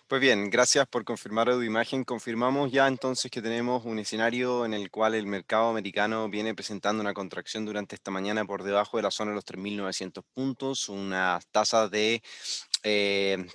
Pues bien, gracias por confirmar Imagen. Confirmamos ya entonces que tenemos un escenario en el cual el mercado americano viene presentando una contracción durante esta mañana por debajo de la zona de los 3.900 puntos, una tasa de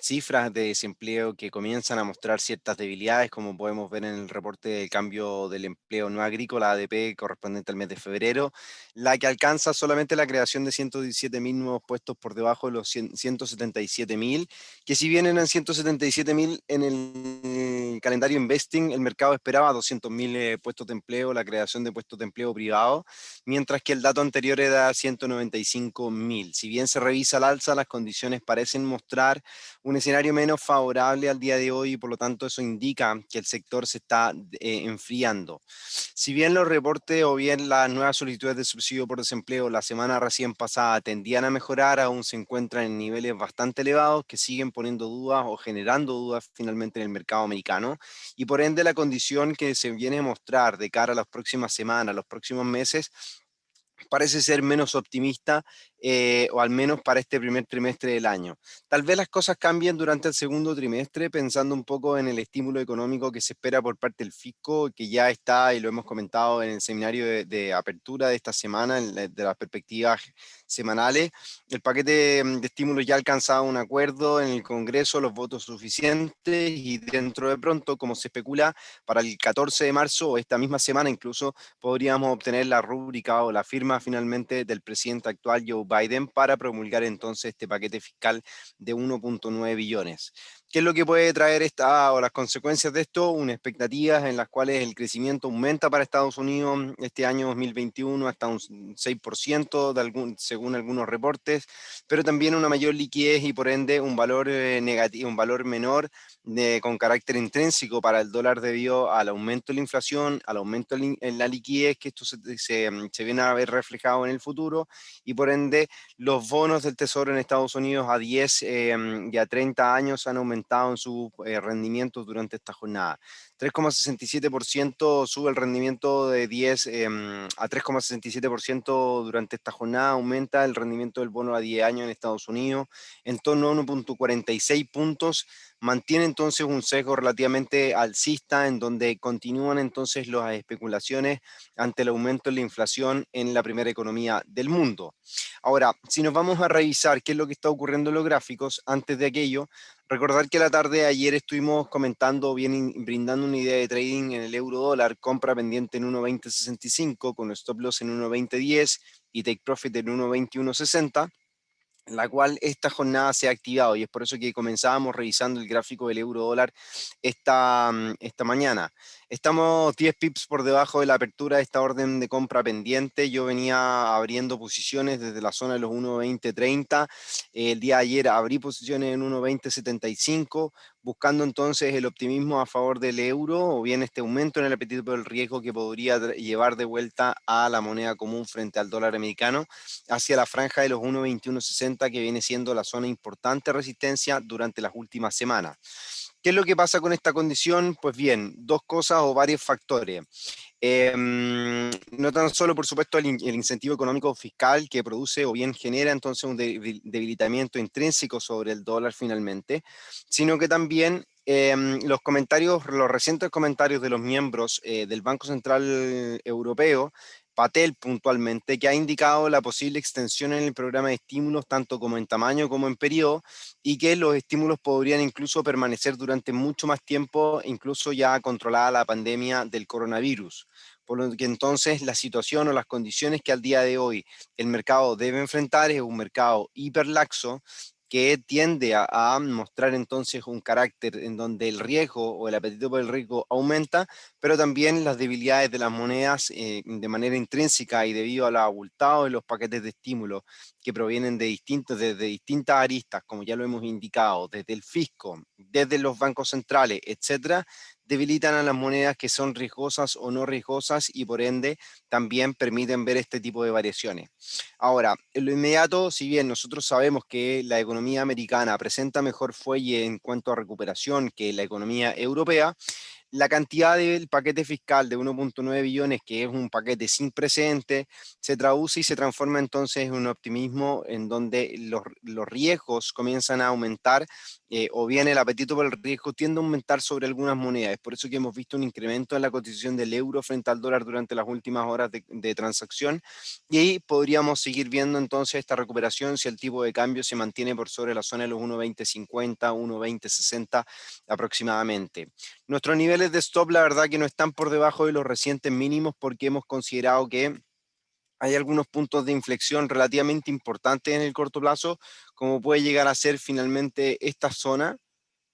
cifras de desempleo que comienzan a mostrar ciertas debilidades, como podemos ver en el reporte del cambio del empleo no agrícola, ADP, correspondiente al mes de febrero, la que alcanza solamente la creación de 117.000 nuevos puestos por debajo de los 177.000, que si bien eran 177.000 en el calendario Investing, el mercado esperaba 200.000 puestos de empleo, la creación de puestos de empleo privado, mientras que el dato anterior era 195.000. Si bien se revisa al alza, las condiciones parecen mostrar un escenario menos favorable al día de hoy y por lo tanto eso indica que el sector se está enfriando. Si bien los reportes o bien las nuevas solicitudes de subsidio por desempleo la semana recién pasada tendían a mejorar, aún se encuentran en niveles bastante elevados que siguen poniendo dudas o generando dudas finalmente en el mercado americano, y por ende la condición que se viene a mostrar de cara a las próximas semanas, los próximos meses, parece ser menos optimista, o al menos para este primer trimestre del año. Tal vez las cosas cambien durante el segundo trimestre, pensando un poco en el estímulo económico que se espera por parte del fisco, que ya está, y lo hemos comentado en el seminario de apertura de esta semana, de las perspectivas semanales. El paquete de estímulos ya ha alcanzado un acuerdo en el Congreso, los votos suficientes, y dentro de pronto, como se especula, para el 14 de marzo o esta misma semana incluso, podríamos obtener la rúbrica o la firma finalmente del presidente actual Joe Biden para promulgar entonces este paquete fiscal de 1.9 billones. ¿Qué es lo que puede traer esta o las consecuencias de esto? Unas expectativas en las cuales el crecimiento aumenta para Estados Unidos este año 2021 hasta un 6% según algunos reportes, pero también una mayor liquidez y por ende un valor negativo, un valor menor con carácter intrínseco para el dólar debido al aumento de la inflación, al aumento en la liquidez, que esto se viene a ver reflejado en el futuro, y por ende los bonos del Tesoro en Estados Unidos a 10 y a 30 años han aumentado en sus rendimientos durante esta jornada. 3,67% sube el rendimiento de 10 a 3,67% durante esta jornada, aumenta el rendimiento del bono a 10 años en Estados Unidos en torno a 1.46 puntos, mantiene entonces un sesgo relativamente alcista en donde continúan entonces las especulaciones ante el aumento de la inflación en la primera economía del mundo. Ahora, si nos vamos a revisar qué es lo que está ocurriendo en los gráficos, antes de aquello, recordar que la tarde de ayer estuvimos comentando, bien brindando una idea de trading en el euro dólar, compra pendiente en 1.2065 con stop loss en 1.2010 y take profit en 1.2160, la cual esta jornada se ha activado, y es por eso que comenzábamos revisando el gráfico del euro dólar esta mañana. Estamos 10 pips por debajo de la apertura de esta orden de compra pendiente. Yo venía abriendo posiciones desde la zona de los 1.2030. El día de ayer abrí posiciones en 1.2075, buscando entonces el optimismo a favor del euro o bien este aumento en el apetito por el riesgo que podría llevar de vuelta a la moneda común frente al dólar americano hacia la franja de los 1.2160, que viene siendo la zona importante de resistencia durante las últimas semanas. ¿Qué es lo que pasa con esta condición? Pues bien, dos cosas o varios factores. No tan solo, por supuesto, el incentivo económico fiscal que produce o bien genera entonces un debilitamiento intrínseco sobre el dólar finalmente, sino que también los comentarios, los recientes comentarios de los miembros del Banco Central Europeo, Patel puntualmente, que ha indicado la posible extensión en el programa de estímulos, tanto como en tamaño como en periodo, y que los estímulos podrían incluso permanecer durante mucho más tiempo, incluso ya controlada la pandemia del coronavirus. Por lo que entonces la situación o las condiciones que al día de hoy el mercado debe enfrentar es un mercado hiperlaxo que tiende a mostrar entonces un carácter en donde el riesgo o el apetito por el riesgo aumenta, pero también las debilidades de las monedas de manera intrínseca y debido a los abultados de los paquetes de estímulo que provienen desde distintas aristas, como ya lo hemos indicado, desde el fisco, desde los bancos centrales, etcétera, debilitan a las monedas que son riesgosas o no riesgosas y por ende también permiten ver este tipo de variaciones. Ahora, en lo inmediato, si bien nosotros sabemos que la economía americana presenta mejor fuelle en cuanto a recuperación que la economía europea, la cantidad del paquete fiscal de 1.9 billones, que es un paquete sin precedente, se traduce y se transforma entonces en un optimismo en donde los riesgos comienzan a aumentar o bien el apetito por el riesgo tiende a aumentar sobre algunas monedas. Es por eso que hemos visto un incremento en la cotización del euro frente al dólar durante las últimas horas de transacción, y ahí podríamos seguir viendo entonces esta recuperación si el tipo de cambio se mantiene por sobre la zona de los 1.2050, 1.2060 aproximadamente. Nuestros niveles de stop, la verdad que no están por debajo de los recientes mínimos, porque hemos considerado que hay algunos puntos de inflexión relativamente importantes en el corto plazo, como puede llegar a ser finalmente esta zona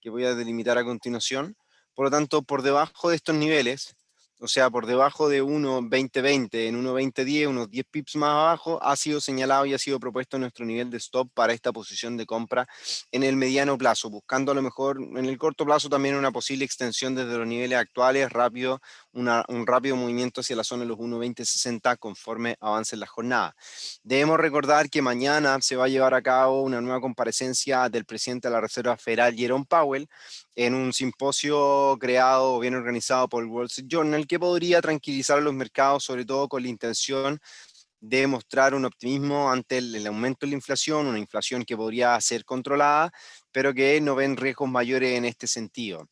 que voy a delimitar a continuación. Por lo tanto, por debajo de estos niveles, o sea, por debajo de 1.2020, en 1.2010, unos 10 pips más abajo, ha sido señalado y ha sido propuesto nuestro nivel de stop para esta posición de compra en el mediano plazo, buscando a lo mejor en el corto plazo también una posible extensión desde los niveles actuales, rápido, un rápido movimiento hacia la zona de los 1.2060 conforme avance la jornada. Debemos recordar que mañana se va a llevar a cabo una nueva comparecencia del presidente de la Reserva Federal, Jerome Powell, en un simposio creado o bien organizado por el Wall Street Journal, que podría tranquilizar a los mercados, sobre todo con la intención de mostrar un optimismo ante el aumento de la inflación, una inflación que podría ser controlada, pero que no ven riesgos mayores en este sentido.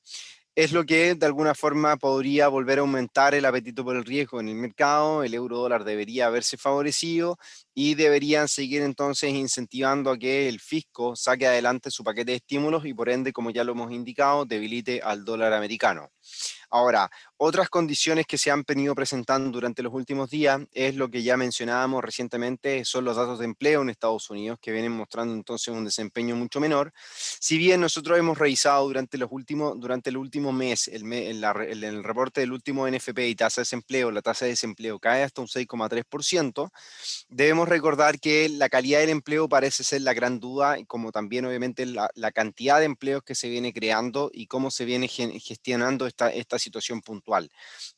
Es lo que de alguna forma podría volver a aumentar el apetito por el riesgo en el mercado. El euro dólar debería haberse favorecido y deberían seguir entonces incentivando a que el fisco saque adelante su paquete de estímulos y por ende, como ya lo hemos indicado, debilite al dólar americano. Ahora, otras condiciones que se han venido presentando durante los últimos días es lo que ya mencionábamos recientemente, son los datos de empleo en Estados Unidos, que vienen mostrando entonces un desempeño mucho menor. Si bien nosotros hemos revisado durante el último mes, el reporte del último NFP y tasa de desempleo, la tasa de desempleo cae hasta un 6,3%. Debemos recordar que la calidad del empleo parece ser la gran duda, como también obviamente la cantidad de empleos que se viene creando y cómo se viene gestionando esta situación puntual.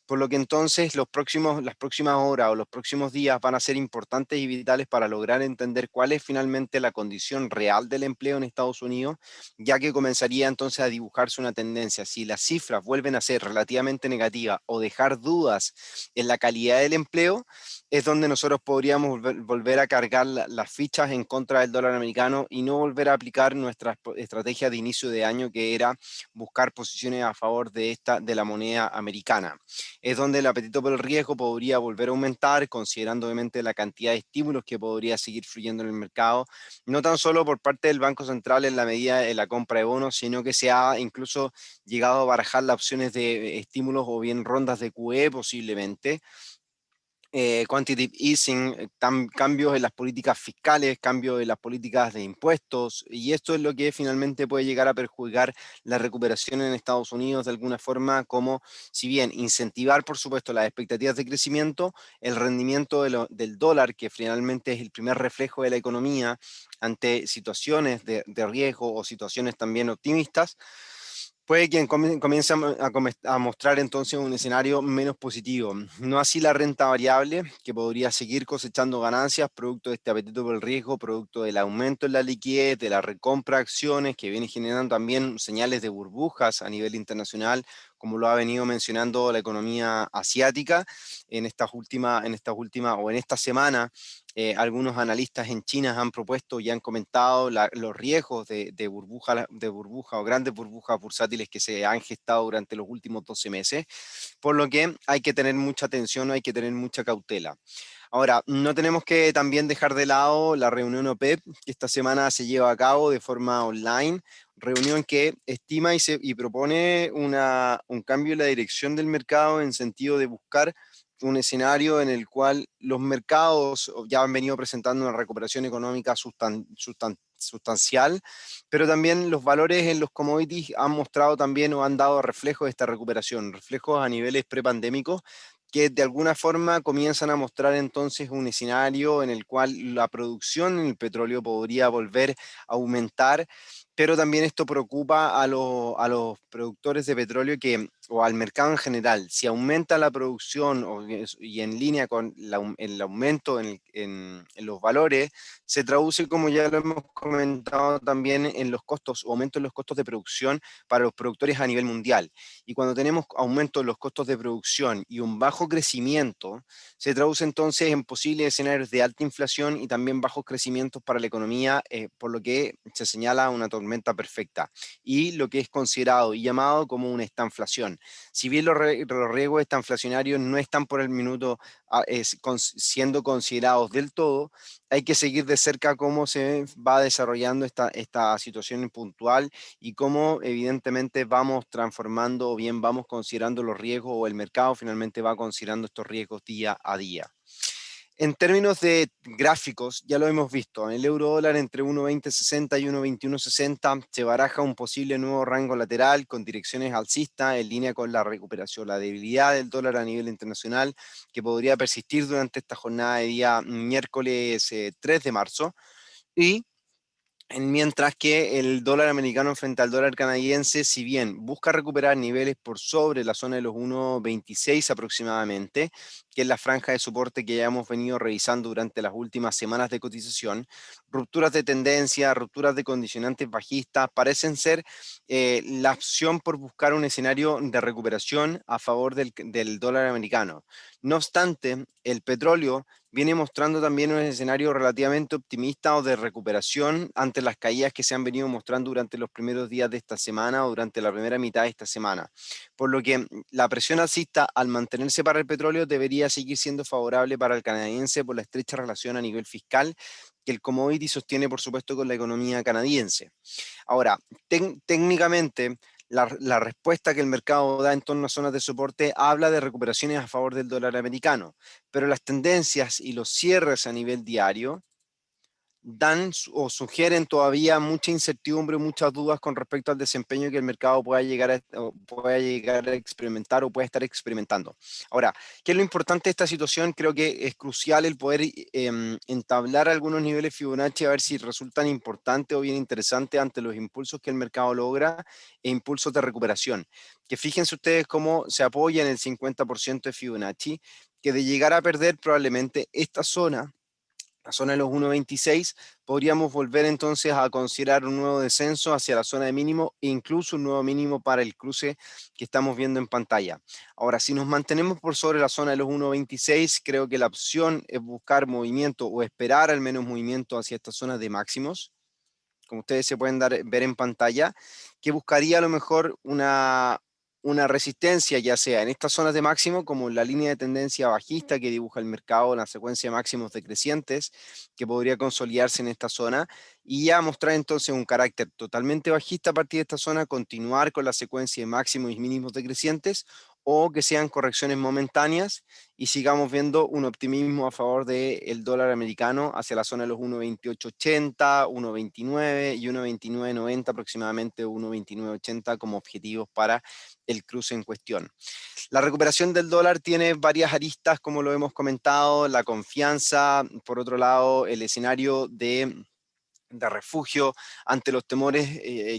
Por lo que entonces las próximas horas o los próximos días van a ser importantes y vitales para lograr entender cuál es finalmente la condición real del empleo en Estados Unidos, ya que comenzaría entonces a dibujarse una tendencia. Si las cifras vuelven a ser relativamente negativas o dejar dudas en la calidad del empleo, es donde nosotros podríamos volver a cargar las fichas en contra del dólar americano y no volver a aplicar nuestra estrategia de inicio de año, que era buscar posiciones a favor de la moneda americana. Es donde el apetito por el riesgo podría volver a aumentar, considerando obviamente la cantidad de estímulos que podría seguir fluyendo en el mercado, no tan solo por parte del Banco Central en la medida de la compra de bonos, sino que se ha incluso llegado a barajar las opciones de estímulos o bien rondas de QE posiblemente, quantitative easing, cambios en las políticas fiscales, cambios en las políticas de impuestos, y esto es lo que finalmente puede llegar a perjudicar la recuperación en Estados Unidos de alguna forma, como si bien incentivar, por supuesto, las expectativas de crecimiento, el rendimiento del dólar, que finalmente es el primer reflejo de la economía ante situaciones de riesgo o situaciones también optimistas, puede que comience a mostrar entonces un escenario menos positivo. No así la renta variable, que podría seguir cosechando ganancias producto de este apetito por el riesgo, producto del aumento en la liquidez, de la recompra de acciones, que viene generando también señales de burbujas a nivel internacional, como lo ha venido mencionando la economía asiática en esta semana. Algunos analistas en China han propuesto y han comentado los riesgos de burbuja o grandes burbujas bursátiles que se han gestado durante los últimos 12 meses, por lo que hay que tener mucha atención, hay que tener mucha cautela. Ahora, no tenemos que también dejar de lado la reunión OPEP, que esta semana se lleva a cabo de forma online, reunión que estima y propone un cambio en la dirección del mercado en sentido de buscar un escenario en el cual los mercados ya han venido presentando una recuperación económica sustancial, pero también los valores en los commodities han mostrado también o han dado reflejos de esta recuperación, reflejos a niveles prepandémicos, que de alguna forma comienzan a mostrar entonces un escenario en el cual la producción en el petróleo podría volver a aumentar, pero también esto preocupa a los productores de petróleo o al mercado en general. Si aumenta la producción y en línea con el aumento en los valores, se traduce, como ya lo hemos comentado también, en los costos o aumento en los costos de producción para los productores a nivel mundial. Y cuando tenemos aumento en los costos de producción y un bajo bajo crecimiento se traduce entonces en posibles escenarios de alta inflación y también bajos crecimientos para la economía, por lo que se señala una tormenta perfecta y lo que es considerado y llamado como una estanflación. Si bien los riesgos estanflacionarios no están por el minuto siendo considerados del todo, hay que seguir de cerca cómo se va desarrollando esta situación puntual y cómo evidentemente vamos transformando o bien vamos considerando los riesgos o el mercado finalmente va considerando estos riesgos día a día. En términos de gráficos, ya lo hemos visto, en el euro dólar entre 1.2060 y 1.2160 se baraja un posible nuevo rango lateral con direcciones alcistas en línea con la recuperación, la debilidad del dólar a nivel internacional que podría persistir durante esta jornada de día miércoles 3 de marzo. Y mientras que el dólar americano frente al dólar canadiense, si bien busca recuperar niveles por sobre la zona de los 1.26 aproximadamente, que es la franja de soporte que ya hemos venido revisando durante las últimas semanas de cotización, rupturas de tendencia, rupturas de condicionantes bajistas parecen ser la opción por buscar un escenario de recuperación a favor del dólar americano. No obstante, el petróleo viene mostrando también un escenario relativamente optimista o de recuperación ante las caídas que se han venido mostrando durante los primeros días de esta semana o durante la primera mitad de esta semana. Por lo que la presión alcista al mantenerse para el petróleo debería seguir siendo favorable para el canadiense por la estrecha relación a nivel fiscal que el commodity sostiene, por supuesto, con la economía canadiense. Ahora, técnicamente, la respuesta que el mercado da en torno a zonas de soporte habla de recuperaciones a favor del dólar americano, pero las tendencias y los cierres a nivel diario dan o sugieren todavía mucha incertidumbre, muchas dudas con respecto al desempeño que el mercado pueda llegar a experimentar o pueda estar experimentando. Ahora, ¿qué es lo importante de esta situación? Creo que es crucial el poder entablar algunos niveles Fibonacci a ver si resultan importantes o bien interesantes ante los impulsos que el mercado logra e impulsos de recuperación. Que fíjense ustedes cómo se apoya en el 50% de Fibonacci, que de llegar a perder probablemente esta zona, la zona de los 1.26, podríamos volver entonces a considerar un nuevo descenso hacia la zona de mínimo e incluso un nuevo mínimo para el cruce que estamos viendo en pantalla. Ahora, si nos mantenemos por sobre la zona de los 1.26, creo que la opción es buscar movimiento o esperar al menos movimiento hacia esta zona de máximos, como ustedes se pueden ver en pantalla, que buscaría a lo mejor una resistencia, ya sea en estas zonas de máximo, como la línea de tendencia bajista que dibuja el mercado, la secuencia de máximos decrecientes, que podría consolidarse en esta zona, y ya mostrar entonces un carácter totalmente bajista a partir de esta zona, continuar con la secuencia de máximos y mínimos decrecientes, o que sean correcciones momentáneas y sigamos viendo un optimismo a favor del dólar americano hacia la zona de los 1.2880, 1.29 y 1.2990 aproximadamente, 1.2980 como objetivos para el cruce en cuestión. La recuperación del dólar tiene varias aristas, como lo hemos comentado, la confianza, por otro lado, el escenario de refugio ante los temores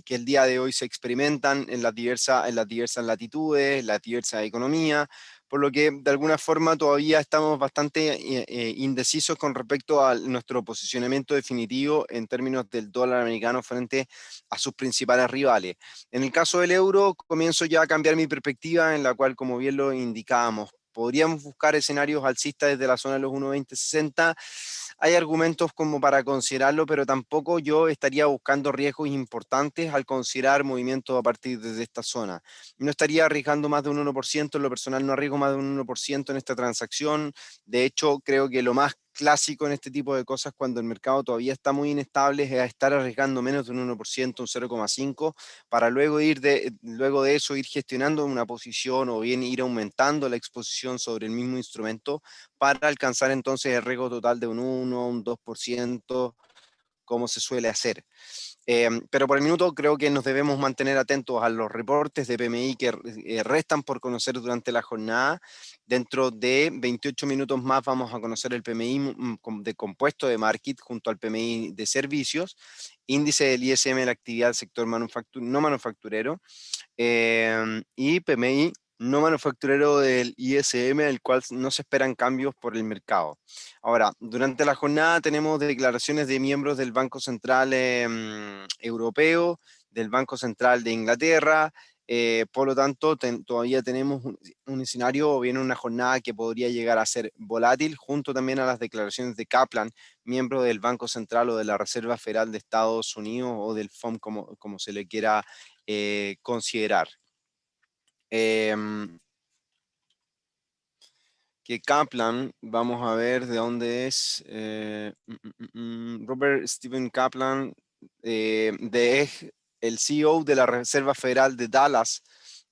que el día de hoy se experimentan en las diversas latitudes, las diversas economías, por lo que de alguna forma todavía estamos bastante indecisos con respecto a nuestro posicionamiento definitivo en términos del dólar americano frente a sus principales rivales. En el caso del euro, comienzo ya a cambiar mi perspectiva en la cual, como bien lo indicábamos, podríamos buscar escenarios alcistas desde la zona de los 1.2060. Hay argumentos como para considerarlo, pero tampoco yo estaría buscando riesgos importantes al considerar movimientos a partir de esta zona. No estaría arriesgando más de un 1%, en lo personal no arriesgo más de un 1% en esta transacción. De hecho, creo que lo más clásico en este tipo de cosas cuando el mercado todavía está muy inestable es estar arriesgando menos de un 1%, un 0,5%, para luego de eso ir gestionando una posición o bien ir aumentando la exposición sobre el mismo instrumento para alcanzar entonces el riesgo total de un 1, un 2%, como se suele hacer. Pero por el minuto creo que nos debemos mantener atentos a los reportes de PMI que restan por conocer durante la jornada. Dentro de 28 minutos más vamos a conocer el PMI de compuesto de market junto al PMI de servicios, índice del ISM de la actividad del sector no manufacturero, y PMI no manufacturero del ISM, del cual no se esperan cambios por el mercado. Ahora, durante la jornada tenemos declaraciones de miembros del Banco Central Europeo, del Banco Central de Inglaterra, Por lo tanto, todavía tenemos un escenario o bien una jornada que podría llegar a ser volátil, junto también a las declaraciones de Kaplan, miembro del Banco Central o de la Reserva Federal de Estados Unidos o del FOMC, como se le quiera considerar. Que Kaplan, vamos a ver de dónde es, Robert Stephen Kaplan, es el CEO de la Reserva Federal de Dallas,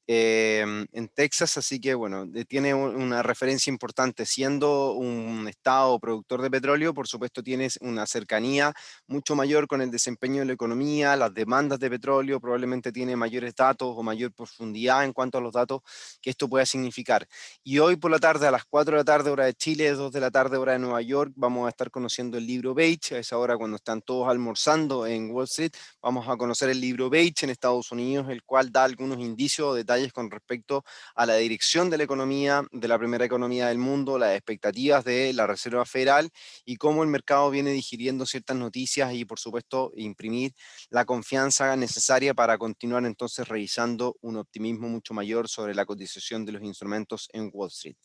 en Texas, así que bueno, tiene una referencia importante, siendo un estado productor de petróleo, por supuesto tienes una cercanía mucho mayor con el desempeño de la economía, las demandas de petróleo, probablemente tiene mayores datos o mayor profundidad en cuanto a los datos que esto pueda significar. Y hoy por la tarde, a las 4 de la tarde, hora de Chile, 2 de la tarde, hora de Nueva York, vamos a estar conociendo el libro Beige. A esa hora, cuando están todos almorzando en Wall Street, vamos a conocer el libro Beige en Estados Unidos, el cual da algunos indicios o detalles con respecto a la dirección de la economía, de la primera economía del mundo, las expectativas de la Reserva Federal y cómo el mercado viene digiriendo ciertas noticias y, por supuesto, imprimir la confianza necesaria para continuar entonces revisando un optimismo mucho mayor sobre la cotización de los instrumentos en Wall Street.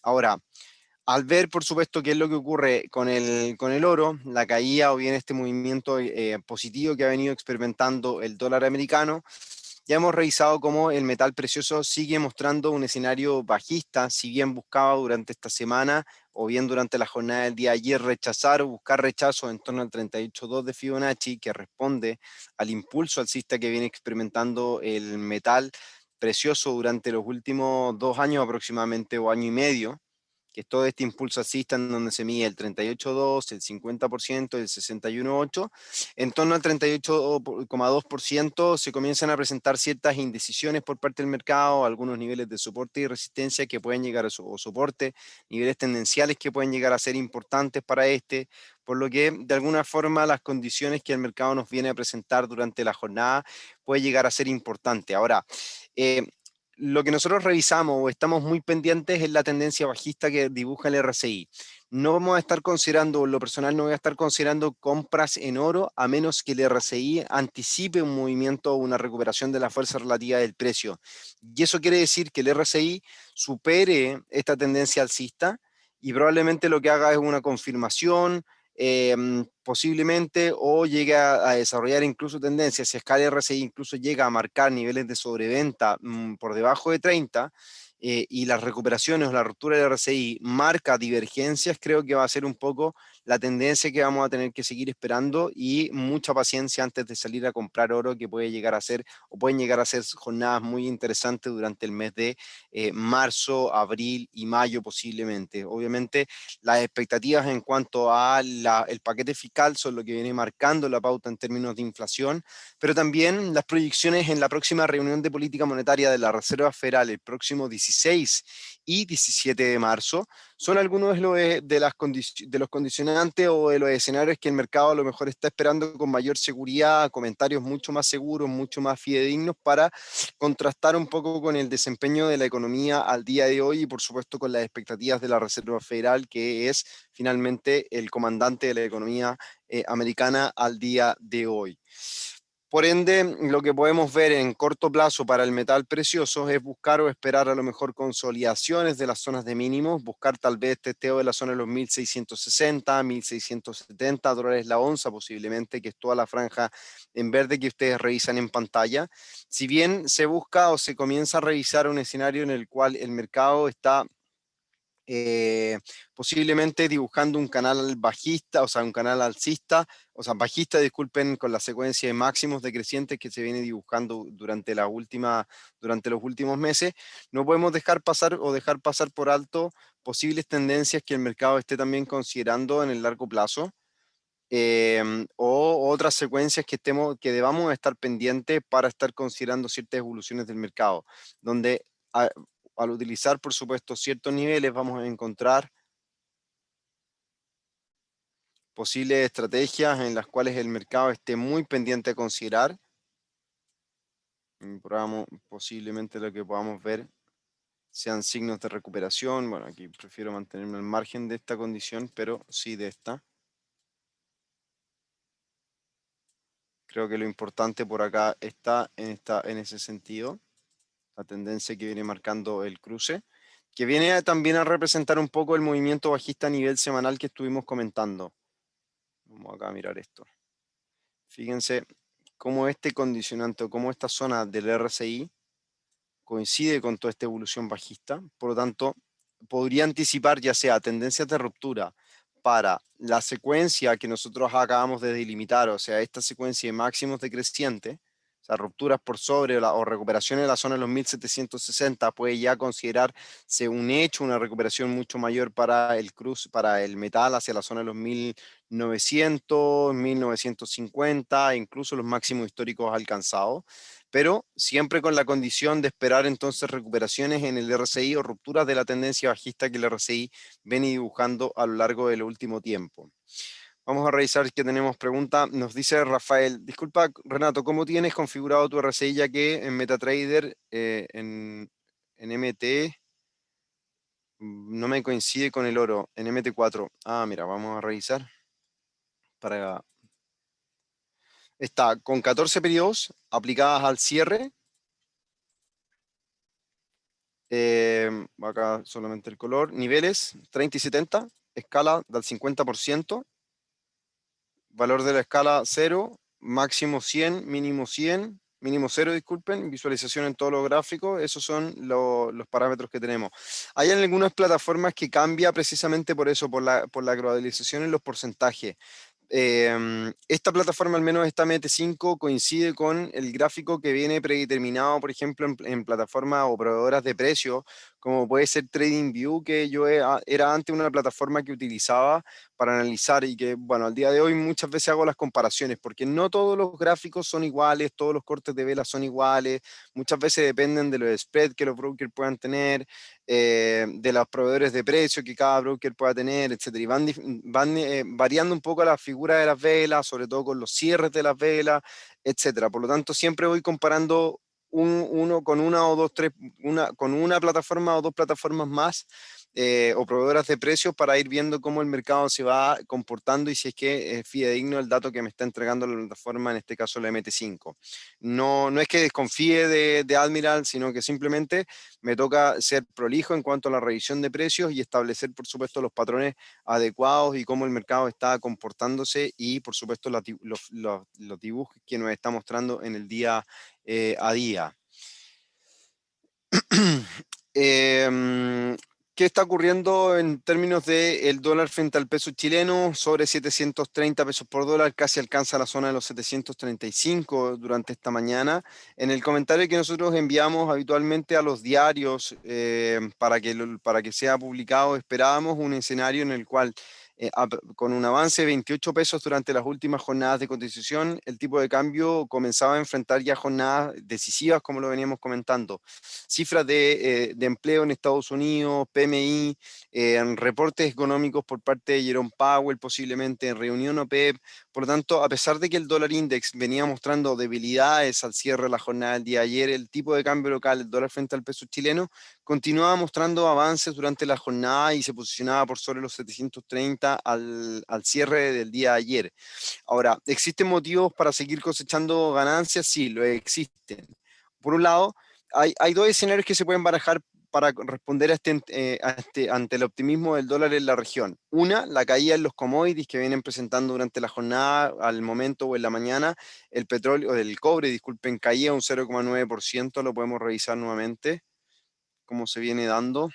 Ahora, al ver, por supuesto, qué es lo que ocurre con el oro, la caída o bien este movimiento positivo que ha venido experimentando el dólar americano, ya hemos revisado cómo el metal precioso sigue mostrando un escenario bajista, si bien buscaba durante esta semana o bien durante la jornada del día de ayer rechazar o buscar rechazo en torno al 38.2 de Fibonacci, que responde al impulso alcista que viene experimentando el metal precioso durante los últimos 2 años aproximadamente o año y medio, que es todo este impulso alcista en donde se mide el 38,2, el 50% y el 61,8. En torno al 38,2% se comienzan a presentar ciertas indecisiones por parte del mercado, algunos niveles de soporte y resistencia que pueden llegar a o soporte, niveles tendenciales que pueden llegar a ser importantes para este, por lo que de alguna forma las condiciones que el mercado nos viene a presentar durante la jornada puede llegar a ser importante. Ahora, lo que nosotros revisamos o estamos muy pendientes es la tendencia bajista que dibuja el RSI. No vamos a estar considerando, lo personal no voy a estar considerando compras en oro a menos que el RSI anticipe un movimiento o una recuperación de la fuerza relativa del precio. Y eso quiere decir que el RSI supere esta tendencia alcista y probablemente lo que haga es una confirmación, posiblemente, o llegue a desarrollar incluso tendencias. Si escala RSI incluso llega a marcar niveles de sobreventa por debajo de 30, y las recuperaciones o la ruptura del RSI marca divergencias, creo que va a ser un poco la tendencia que vamos a tener que seguir esperando y mucha paciencia antes de salir a comprar oro, que puede llegar a ser o pueden llegar a ser jornadas muy interesantes durante el mes de marzo, abril y mayo posiblemente. Obviamente las expectativas en cuanto a el paquete fiscal son lo que viene marcando la pauta en términos de inflación, pero también las proyecciones en la próxima reunión de política monetaria de la Reserva Federal el próximo 16 y 17 de marzo son algunos de los condicionantes o de los escenarios que el mercado a lo mejor está esperando con mayor seguridad, comentarios mucho más seguros, mucho más fidedignos para contrastar un poco con el desempeño de la economía al día de hoy y por supuesto con las expectativas de la Reserva Federal, que es finalmente el comandante de la economía americana al día de hoy. Por ende, lo que podemos ver en corto plazo para el metal precioso es buscar o esperar a lo mejor consolidaciones de las zonas de mínimos, buscar tal vez testeo de la zona de los 1.660, 1.670 dólares la onza posiblemente, que es toda la franja en verde que ustedes revisan en pantalla. Si bien se busca o se comienza a revisar un escenario en el cual el mercado está eh, posiblemente dibujando un canal bajista, o sea, un canal alcista, o sea, bajista, disculpen, con la secuencia de máximos decrecientes que se viene dibujando durante los últimos meses, no podemos dejar pasar o dejar pasar por alto posibles tendencias que el mercado esté también considerando en el largo plazo. O otras secuencias que debamos estar pendientes para estar considerando ciertas evoluciones del mercado, donde al utilizar, por supuesto, ciertos niveles, vamos a encontrar posibles estrategias en las cuales el mercado esté muy pendiente a considerar. Posiblemente lo que podamos ver sean signos de recuperación. Bueno, aquí prefiero mantenerme al margen de esta condición, pero sí de esta. Creo que lo importante por acá está en ese sentido. la tendencia que viene marcando el cruce, que viene también a representar un poco el movimiento bajista a nivel semanal que estuvimos comentando. Vamos acá a mirar esto. Fíjense cómo este condicionante o cómo esta zona del RSI coincide con toda esta evolución bajista. Por lo tanto, podría anticipar ya sea tendencias de ruptura para la secuencia que nosotros acabamos de delimitar, o sea, esta secuencia de máximos decrecientes, o sea, rupturas por sobre o recuperación en la zona de los 1760 puede ya considerarse un hecho, una recuperación mucho mayor para el cruce, para el metal hacia la zona de los 1900, 1950, incluso los máximos históricos alcanzados, pero siempre con la condición de esperar entonces recuperaciones en el RSI o rupturas de la tendencia bajista que el RSI viene dibujando a lo largo del último tiempo. Vamos a revisar que tenemos pregunta. Nos dice Rafael, disculpa Renato, ¿cómo tienes configurado tu RSI ya que en MetaTrader, en MT, no me coincide con el oro, en MT4? Ah, mira, vamos a revisar. Está con 14 periodos aplicadas al cierre. Acá solamente el color. Niveles 30 y 70, escala del 50%, valor de la escala 0, máximo 100, mínimo 0, disculpen, visualización en todos los gráficos, esos son los parámetros que tenemos. Hay algunas plataformas que cambia precisamente por eso, por la gradualización en los porcentajes. Esta plataforma, al menos esta MT5, coincide con el gráfico que viene predeterminado, por ejemplo, en plataformas o proveedoras de precios, como puede ser TradingView, que yo era antes una plataforma que utilizaba para analizar y que, bueno, al día de hoy muchas veces hago las comparaciones, porque no todos los gráficos son iguales, todos los cortes de vela son iguales, muchas veces dependen de los spreads que los brokers puedan tener, de los proveedores de precio que cada broker pueda tener, etcétera. Y van variando un poco la figura de las velas, sobre todo con los cierres de las velas, etcétera. Por lo tanto, siempre voy comparando uno con una o dos, tres, con una plataforma o dos plataformas más, o proveedoras de precios, para ir viendo cómo el mercado se va comportando y si es que es fidedigno el dato que me está entregando la plataforma, en este caso la MT5. No es que desconfíe de Admiral, sino que simplemente me toca ser prolijo en cuanto a la revisión de precios y establecer, por supuesto, los patrones adecuados y cómo el mercado está comportándose y, por supuesto, los dibujos que nos está mostrando en el día a día. ¿Qué está ocurriendo en términos del dólar frente al peso chileno? Sobre 730 pesos por dólar, casi alcanza la zona de los 735 durante esta mañana. En el comentario que nosotros enviamos habitualmente a los diarios, para que sea publicado, esperábamos un escenario en el cual, con un avance de 28 pesos durante las últimas jornadas de cotización, el tipo de cambio comenzaba a enfrentar ya jornadas decisivas, como lo veníamos comentando. Cifras de empleo en Estados Unidos, PMI, reportes económicos por parte de Jerome Powell, posiblemente en reunión OPEP. Por lo tanto, a pesar de que el dólar index venía mostrando debilidades al cierre de la jornada del día de ayer, el tipo de cambio local, el dólar frente al peso chileno, continuaba mostrando avances durante la jornada y se posicionaba por sobre los 730 al cierre del día de ayer. Ahora, ¿existen motivos para seguir cosechando ganancias? Sí, lo existen. Por un lado, hay dos escenarios que se pueden barajar para responder ante el optimismo del dólar en la región. Una, la caída en los commodities que vienen presentando durante la jornada, al momento o en la mañana. El petróleo, el cobre, disculpen, caía un 0,9%, lo podemos revisar nuevamente, cómo se viene dando.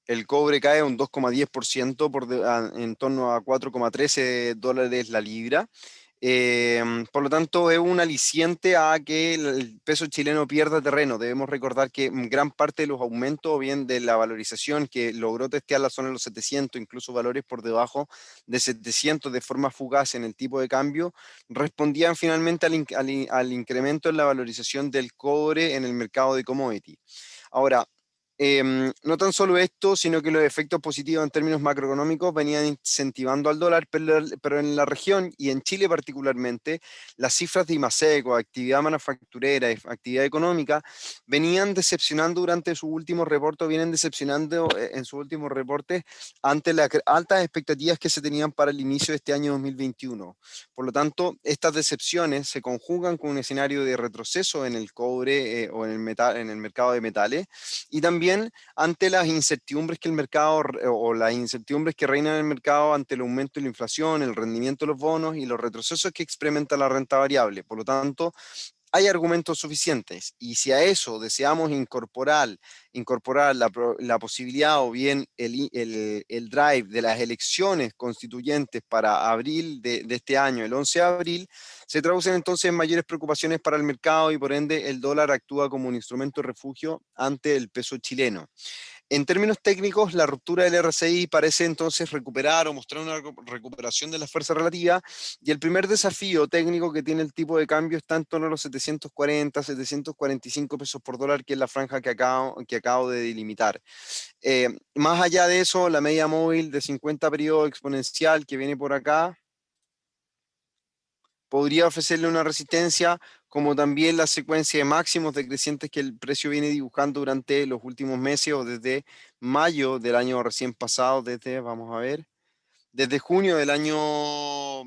El cobre cae un 2,10% en torno a 4,13 dólares la libra. Por lo tanto, es un aliciente a que el peso chileno pierda terreno. Debemos recordar que gran parte de los aumentos, o bien de la valorización que logró testear la zona de los 700, incluso valores por debajo de 700 de forma fugaz en el tipo de cambio, respondían finalmente al incremento en la valorización del cobre en el mercado de commodity. Ahora, No tan solo esto, sino que los efectos positivos en términos macroeconómicos venían incentivando al dólar, pero en la región y en Chile particularmente, las cifras de IMASECO, actividad manufacturera y actividad económica, venían decepcionando durante sus últimos reportes, vienen decepcionando en sus últimos reportes ante las altas expectativas que se tenían para el inicio de este año 2021. Por lo tanto, estas decepciones se conjugan con un escenario de retroceso en el cobre o en el metal, en el mercado de metales, y también ante las incertidumbres que el mercado o las incertidumbres que reinan en el mercado ante el aumento de la inflación, el rendimiento de los bonos y los retrocesos que experimenta la renta variable. Por lo tanto, hay argumentos suficientes. Y si a eso deseamos incorporar la posibilidad o bien el drive de las elecciones constituyentes para abril de este año, el 11 de abril, se traducen entonces en mayores preocupaciones para el mercado y por ende el dólar actúa como un instrumento de refugio ante el peso chileno. En términos técnicos, la ruptura del RSI parece entonces recuperar o mostrar una recuperación de la fuerza relativa, y el primer desafío técnico que tiene el tipo de cambio está en torno a los 740, 745 pesos por dólar, que es la franja que acabo de delimitar. Más allá de eso, la media móvil de 50 periodo exponencial que viene por acá podría ofrecerle una resistencia, como también la secuencia de máximos decrecientes que el precio viene dibujando durante los últimos meses o desde mayo del año recién pasado, vamos a ver, desde junio del año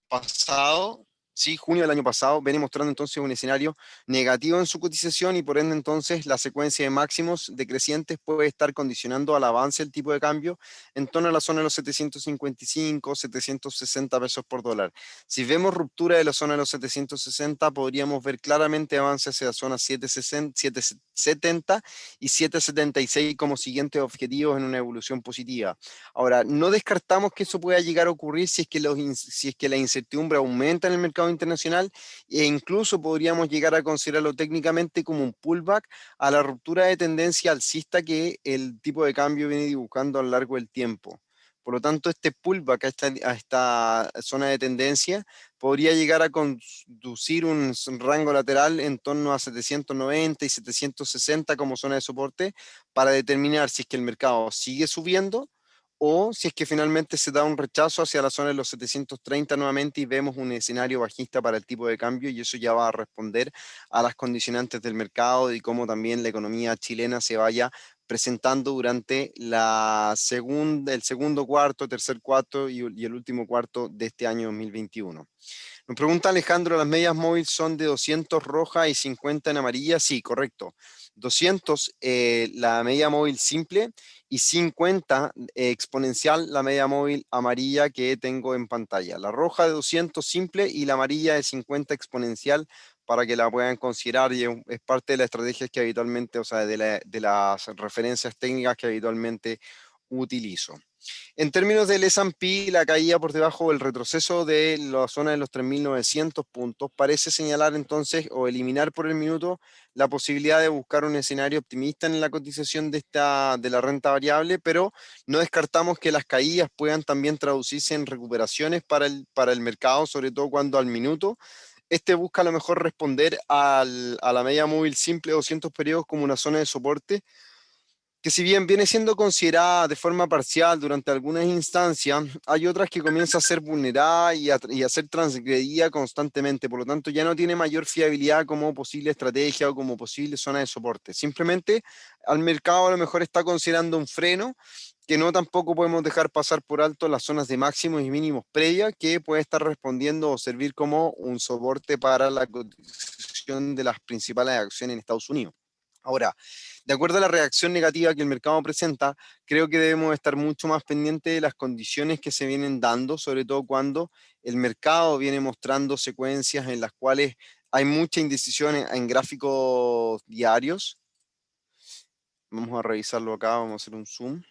pasado, sí, junio del año pasado, viene mostrando entonces un escenario negativo en su cotización, y por ende entonces la secuencia de máximos decrecientes puede estar condicionando al avance del tipo de cambio en torno a la zona de los 755, 760 pesos por dólar. Si vemos ruptura de la zona de los 760, podríamos ver claramente avance hacia la zona 760, 770 y 776 como siguientes objetivos en una evolución positiva. Ahora, no descartamos que eso pueda llegar a ocurrir si es que la incertidumbre aumenta en el mercado internacional, e incluso podríamos llegar a considerarlo técnicamente como un pullback a la ruptura de tendencia alcista que el tipo de cambio viene dibujando a lo largo del tiempo. Por lo tanto, este pullback a esta zona de tendencia podría llegar a conducir un rango lateral en torno a 790 y 760 como zona de soporte, para determinar si es que el mercado sigue subiendo o si es que finalmente se da un rechazo hacia la zona de los 730 nuevamente y vemos un escenario bajista para el tipo de cambio, y eso ya va a responder a las condicionantes del mercado y cómo también la economía chilena se vaya presentando durante el segundo cuarto, tercer cuarto y el último cuarto de este año 2021. Nos pregunta Alejandro, ¿las medias móviles son de 200 roja y 50 en amarilla? Sí, correcto. 200 la media móvil simple, y 50 exponencial la media móvil amarilla que tengo en pantalla. La roja de 200 simple y la amarilla de 50 exponencial, para que la puedan considerar, y es parte de las estrategias que habitualmente, o sea, de las referencias técnicas que habitualmente utilizo. En términos del S&P, la caída por debajo del retroceso de la zona de los 3.900 puntos parece señalar entonces o eliminar por el minuto la posibilidad de buscar un escenario optimista en la cotización de la renta variable, pero no descartamos que las caídas puedan también traducirse en recuperaciones para el mercado, sobre todo cuando al minuto este busca a lo mejor responder a la media móvil simple de 200 periodos como una zona de soporte, que si bien viene siendo considerada de forma parcial durante algunas instancias, hay otras que comienza a ser vulnerada y a ser transgredida constantemente. Por lo tanto, ya no tiene mayor fiabilidad como posible estrategia o como posible zona de soporte. Simplemente al mercado a lo mejor está considerando un freno, que no tampoco podemos dejar pasar por alto las zonas de máximos y mínimos previas, que puede estar respondiendo o servir como un soporte para la cotización de las principales acciones en Estados Unidos. Ahora, de acuerdo a la reacción negativa que el mercado presenta, creo que debemos estar mucho más pendientes de las condiciones que se vienen dando, sobre todo cuando el mercado viene mostrando secuencias en las cuales hay mucha indecisión en gráficos diarios. Vamos a revisarlo acá, vamos a hacer un zoom.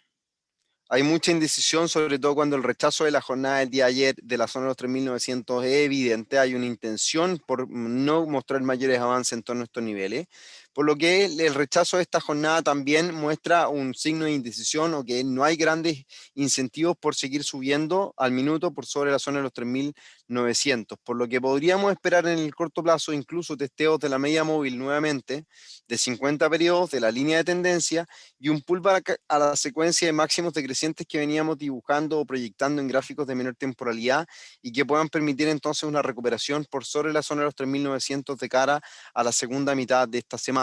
Hay mucha indecisión, sobre todo cuando el rechazo de la jornada del día de ayer de la zona de los 3.900 es evidente. Hay una intención por no mostrar mayores avances en torno a estos niveles. Por lo que el rechazo de esta jornada también muestra un signo de indecisión o que no hay grandes incentivos por seguir subiendo al minuto por sobre la zona de los 3.900, por lo que podríamos esperar en el corto plazo incluso testeos de la media móvil nuevamente de 50 periodos de la línea de tendencia y un pullback a la secuencia de máximos decrecientes que veníamos dibujando o proyectando en gráficos de menor temporalidad y que puedan permitir entonces una recuperación por sobre la zona de los 3.900 de cara a la segunda mitad de esta semana.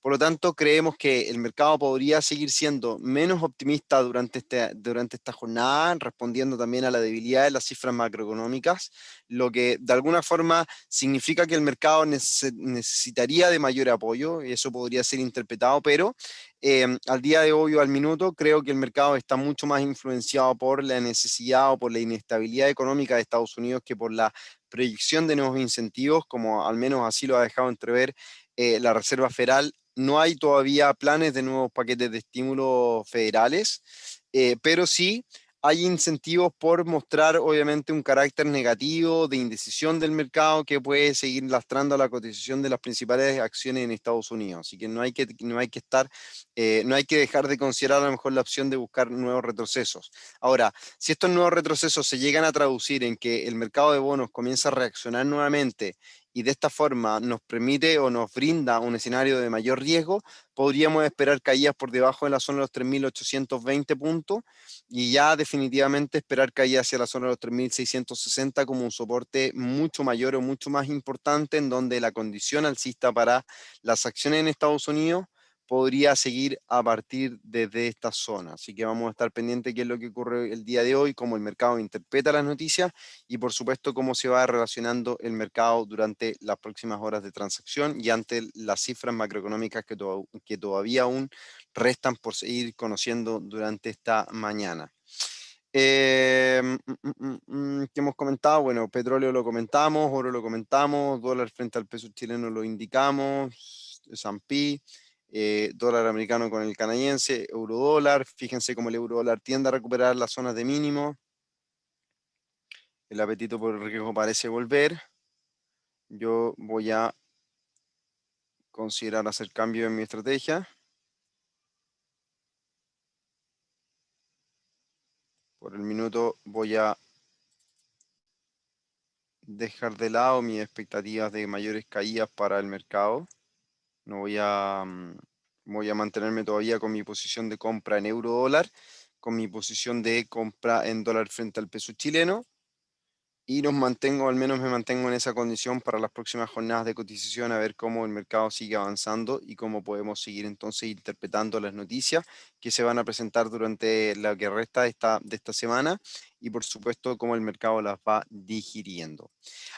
Por lo tanto, creemos que el mercado podría seguir siendo menos optimista durante esta jornada, respondiendo también a la debilidad de las cifras macroeconómicas, lo que de alguna forma significa que el mercado necesitaría de mayor apoyo, y eso podría ser interpretado, pero al día de hoy o al minuto creo que el mercado está mucho más influenciado por la necesidad o por la inestabilidad económica de Estados Unidos que por la proyección de nuevos incentivos, como al menos así lo ha dejado entrever la Reserva Federal. No hay todavía planes de nuevos paquetes de estímulos federales, pero sí hay incentivos por mostrar obviamente un carácter negativo de indecisión del mercado que puede seguir lastrando la cotización de las principales acciones en Estados Unidos. Así que no hay que dejar de considerar a lo mejor la opción de buscar nuevos retrocesos. Ahora, si estos nuevos retrocesos se llegan a traducir en que el mercado de bonos comienza a reaccionar nuevamente y de esta forma nos permite o nos brinda un escenario de mayor riesgo, podríamos esperar caídas por debajo de la zona de los 3.820 puntos y ya definitivamente esperar caídas hacia la zona de los 3.660 como un soporte mucho mayor o mucho más importante en donde la condición alcista para las acciones en Estados Unidos podría seguir a partir desde esta zona. Así que vamos a estar pendientes de qué es lo que ocurre el día de hoy, cómo el mercado interpreta las noticias y por supuesto cómo se va relacionando el mercado durante las próximas horas de transacción y ante las cifras macroeconómicas que todavía aún restan por seguir conociendo durante esta mañana. ¿Qué hemos comentado? Bueno, petróleo lo comentamos, oro lo comentamos, dólar frente al peso chileno lo indicamos, S&P, dólar americano con el canadiense, euro dólar. Fíjense cómo el euro dólar tiende a recuperar las zonas de mínimo. El apetito por el riesgo parece volver. Yo voy a considerar hacer cambio en mi estrategia. Por el minuto voy a dejar de lado mis expectativas de mayores caídas para el mercado. No voy a mantenerme todavía con mi posición de compra en euro dólar, con mi posición de compra en dólar frente al peso chileno. Y nos mantengo, al menos me mantengo en esa condición para las próximas jornadas de cotización, a ver cómo el mercado sigue avanzando y cómo podemos seguir entonces interpretando las noticias que se van a presentar durante la que resta de esta semana y por supuesto cómo el mercado las va digiriendo.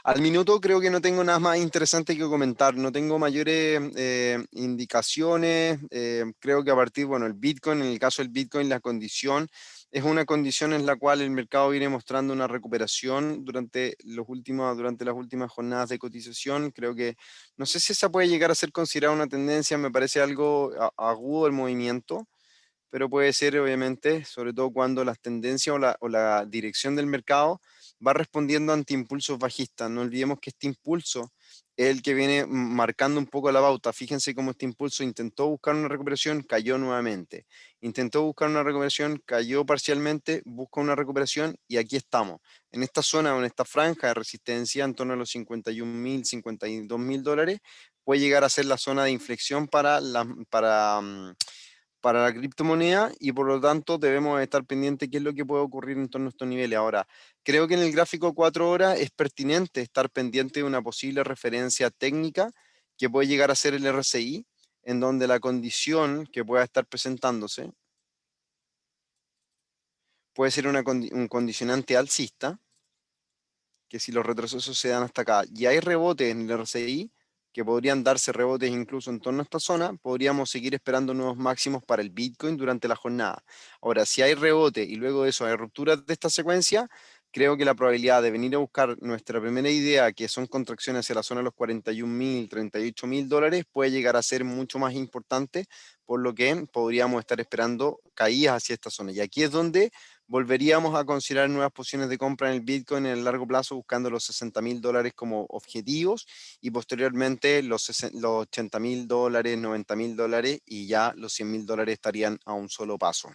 Al minuto creo que no tengo nada más interesante que comentar, no tengo mayores indicaciones, creo que a partir, bueno, el Bitcoin, en el caso del Bitcoin, la condición es una condición en la cual el mercado viene mostrando una recuperación durante las últimas jornadas de cotización. Creo que, no sé si esa puede llegar a ser considerada una tendencia, me parece algo agudo el movimiento, pero puede ser obviamente, sobre todo cuando las tendencias o la dirección del mercado va respondiendo ante impulsos bajistas. No olvidemos que este impulso es el que viene marcando un poco la pauta. Fíjense cómo este impulso intentó buscar una recuperación, cayó nuevamente. Intentó buscar una recuperación, cayó parcialmente, busca una recuperación y aquí estamos. En esta zona o en esta franja de resistencia en torno a los 51.000, $52.000 puede llegar a ser la zona de inflexión para la criptomoneda y por lo tanto debemos estar pendientes qué es lo que puede ocurrir en torno a estos niveles. Ahora, creo que en el gráfico 4 horas es pertinente estar pendiente de una posible referencia técnica que puede llegar a ser el RSI, en donde la condición que pueda estar presentándose puede ser un condicionante alcista, que si los retrocesos se dan hasta acá y hay rebotes en el RSI, que podrían darse rebotes incluso en torno a esta zona, podríamos seguir esperando nuevos máximos para el Bitcoin durante la jornada. Ahora, si hay rebote y luego de eso hay rupturas de esta secuencia, creo que la probabilidad de venir a buscar nuestra primera idea, que son contracciones hacia la zona de los 41.000, $38.000, puede llegar a ser mucho más importante, por lo que podríamos estar esperando caídas hacia esta zona. Y aquí es donde volveríamos a considerar nuevas posiciones de compra en el Bitcoin en el largo plazo, buscando los $60.000 como objetivos y posteriormente los $80.000, $90.000 y ya los $100.000 estarían a un solo paso.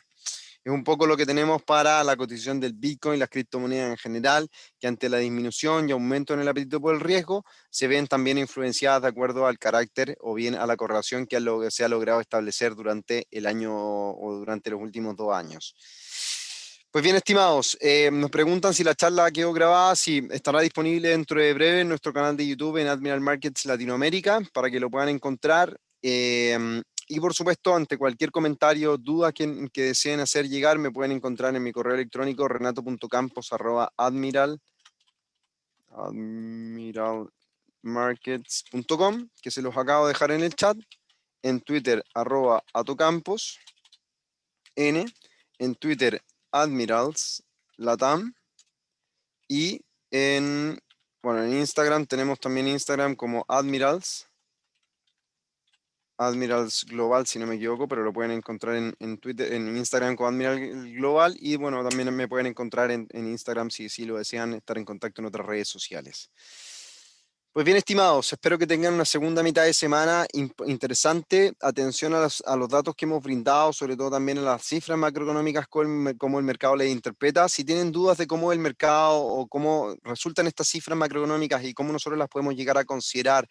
Es un poco lo que tenemos para la cotización del Bitcoin, las criptomonedas en general, que ante la disminución y aumento en el apetito por el riesgo, se ven también influenciadas de acuerdo al carácter o bien a la correlación que se ha logrado establecer durante el año o durante los últimos 2 años. Pues bien, estimados, nos preguntan si la charla quedó grabada, si estará disponible dentro de breve en nuestro canal de YouTube en Admiral Markets Latinoamérica para que lo puedan encontrar. Y por supuesto, ante cualquier comentario, duda que deseen hacer llegar, me pueden encontrar en mi correo electrónico renato.campos@admiralmarkets.com, que se los acabo de dejar en el chat, en Twitter @atocampos, en Twitter Admirals Latam y en Instagram tenemos también Instagram como Admirals Global, si no me equivoco, pero lo pueden encontrar en Twitter, en Instagram como Admiral Global y bueno, también me pueden encontrar en Instagram si lo desean estar en contacto en otras redes sociales. Pues bien, estimados, espero que tengan una segunda mitad de semana interesante. Atención a los datos que hemos brindado, sobre todo también a las cifras macroeconómicas, cómo el mercado les interpreta. Si tienen dudas de cómo el mercado o cómo resultan estas cifras macroeconómicas y cómo nosotros las podemos llegar a considerar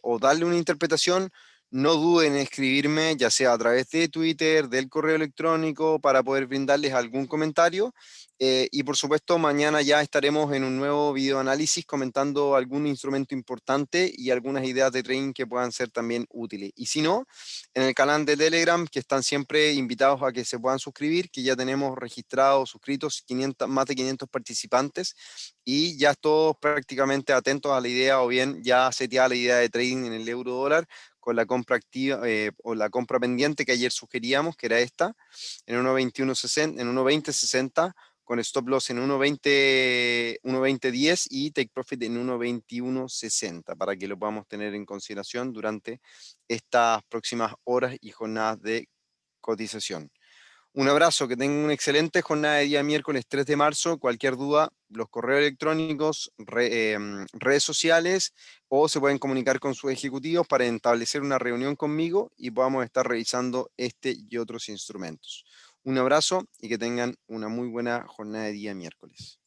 o darle una interpretación, no duden en escribirme, ya sea a través de Twitter, del correo electrónico, para poder brindarles algún comentario. Y por supuesto, mañana ya estaremos en un nuevo video análisis comentando algún instrumento importante y algunas ideas de trading que puedan ser también útiles. Y si no, en el canal de Telegram, que están siempre invitados a que se puedan suscribir, que ya tenemos registrados, suscritos, más de 500 participantes y ya todos prácticamente atentos a la idea o bien ya seteada la idea de trading en el euro dólar con la compra activa o la compra pendiente que ayer sugeríamos, que era esta, en 1.2160, en 1.2060, con stop loss en 1.2010 y take profit en 1.2160, para que lo podamos tener en consideración durante estas próximas horas y jornadas de cotización. Un abrazo, que tengan una excelente jornada de día miércoles 3 de marzo. Cualquier duda, los correos electrónicos, redes sociales o se pueden comunicar con sus ejecutivos para establecer una reunión conmigo y podamos estar revisando este y otros instrumentos. Un abrazo y que tengan una muy buena jornada de día miércoles.